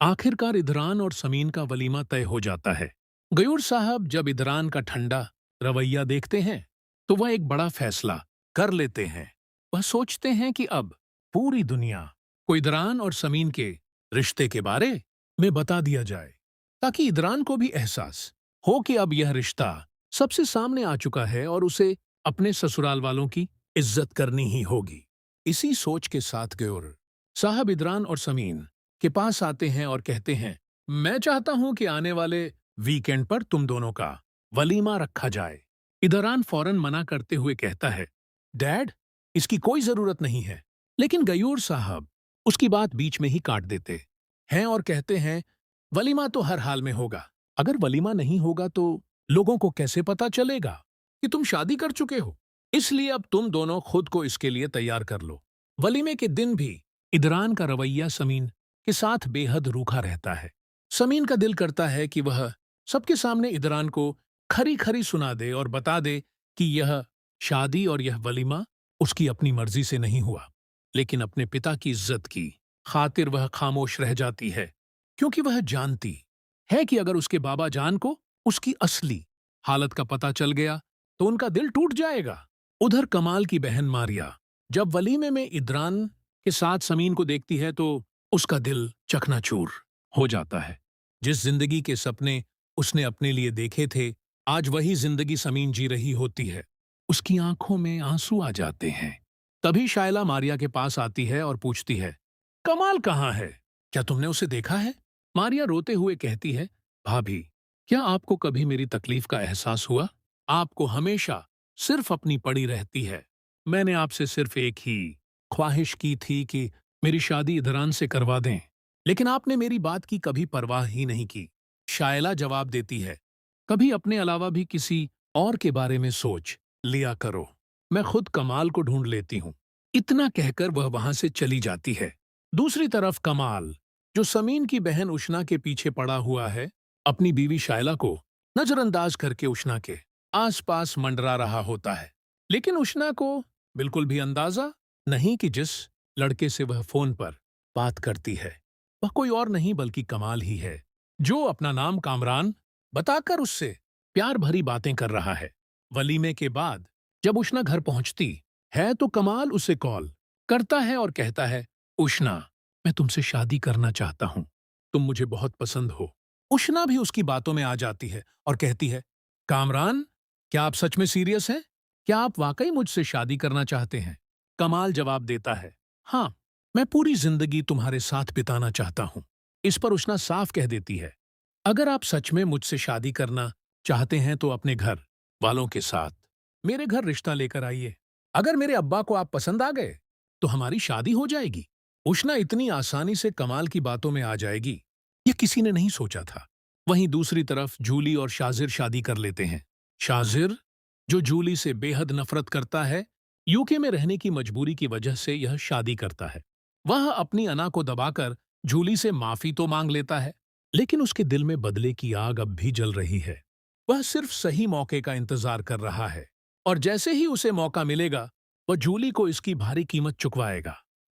आखिरकार इदरान और समीन का वलीमा तय हो जाता है। गयूर साहब जब इदरान का ठंडा रवैया देखते हैं तो वह एक बड़ा फैसला कर लेते हैं। वह सोचते हैं कि अब पूरी दुनिया को इदरान और समीन के रिश्ते के बारे में बता दिया जाए, ताकि इदरान को भी एहसास हो कि अब यह रिश्ता सबसे सामने आ चुका है और उसे अपने ससुराल वालों की इज्जत करनी ही होगी। इसी सोच के साथ गयूर साहब इदरान और समीन के पास आते हैं और कहते हैं, मैं चाहता हूं कि आने वाले वीकेंड पर तुम दोनों का वलीमा रखा जाए। इदरान फौरन मना करते हुए कहता है, डैड, इसकी कोई जरूरत नहीं है। लेकिन गयूर साहब उसकी बात बीच में ही काट देते हैं और कहते हैं, वलीमा तो हर हाल में होगा। अगर वलीमा नहीं होगा तो लोगों को कैसे पता चलेगा कि तुम शादी कर चुके हो? इसलिए अब तुम दोनों खुद को इसके लिए तैयार कर लो। वलीमे के दिन भी इदरान का रवैया समीन के साथ बेहद रूखा रहता है। समीन का दिल करता है कि वह सबके सामने इदरान को खरी खरी सुना दे और बता दे कि यह शादी और यह वलीमा उसकी अपनी मर्जी से नहीं हुआ। लेकिन अपने पिता की इज्जत की खातिर वह खामोश रह जाती है, क्योंकि वह जानती है कि अगर उसके बाबा जान को उसकी असली हालत का पता चल गया तो उनका दिल टूट जाएगा। उधर कमाल की बहन मारिया जब वलीमे में इदरान के साथ समीन को देखती है तो उसका दिल चकनाचूर हो जाता है। जिस जिंदगी के सपने उसने अपने लिए देखे थे, आज वही जिंदगी समीन जी रही होती है। उसकी आंखों में आंसू आ जाते हैं। तभी शायला मारिया के पास आती है और पूछती है, कमाल कहाँ है? क्या तुमने उसे देखा है? मारिया रोते हुए कहती है, भाभी, क्या आपको कभी मेरी तकलीफ का एहसास हुआ? आपको हमेशा सिर्फ अपनी पड़ी रहती है। मैंने आपसे सिर्फ एक ही ख्वाहिश की थी कि मेरी शादी इदरान से करवा दें, लेकिन आपने मेरी बात की कभी परवाह ही नहीं की। शायला जवाब देती है, कभी अपने अलावा भी किसी और के बारे में सोच लिया करो। मैं खुद कमाल को ढूंढ लेती हूँ। इतना कहकर वह वहां से चली जाती है। दूसरी तरफ कमाल, जो समीन की बहन उष्णा के पीछे पड़ा हुआ है, अपनी बीवी शायला को नजरअंदाज करके उष्णा के आसपास मंडरा रहा होता है। लेकिन उष्णा को बिल्कुल भी अंदाजा नहीं कि जिस लड़के से वह फोन पर बात करती है वह कोई और नहीं बल्कि कमाल ही है, जो अपना नाम कामरान बताकर उससे प्यार भरी बातें कर रहा है। वलीमे के बाद जब उष्णा घर पहुंचती है तो कमाल उसे कॉल करता है और कहता है, उष्णा, मैं तुमसे शादी करना चाहता हूं। तुम मुझे बहुत पसंद हो। उष्णा भी उसकी बातों में आ जाती है और कहती है, कामरान, क्या आप सच में सीरियस हैं? क्या आप वाकई मुझसे शादी करना चाहते हैं? कमाल जवाब देता है, हाँ, मैं पूरी जिंदगी तुम्हारे साथ बिताना चाहता हूं। इस पर उष्णा साफ कह देती है, अगर आप सच में मुझसे शादी करना चाहते हैं तो अपने घर वालों के साथ मेरे घर रिश्ता लेकर आइए। अगर मेरे अब्बा को आप पसंद आ गए तो हमारी शादी हो जाएगी। उष्णा इतनी आसानी से कमाल की बातों में आ जाएगी, यह किसी ने नहीं सोचा था। वहीं दूसरी तरफ जूली और शाजिर शादी कर लेते हैं। शाजिर, जो जूली से बेहद नफरत करता है, यूके में रहने की मजबूरी की वजह से यह शादी करता है। वह अपनी अना को दबाकर जूली से माफी तो मांग लेता है, लेकिन उसके दिल में बदले की आग अब भी जल रही है। वह सिर्फ सही मौके का इंतजार कर रहा है और जैसे ही उसे मौका मिलेगा वह जूली को इसकी भारी कीमत चुकवाएगा।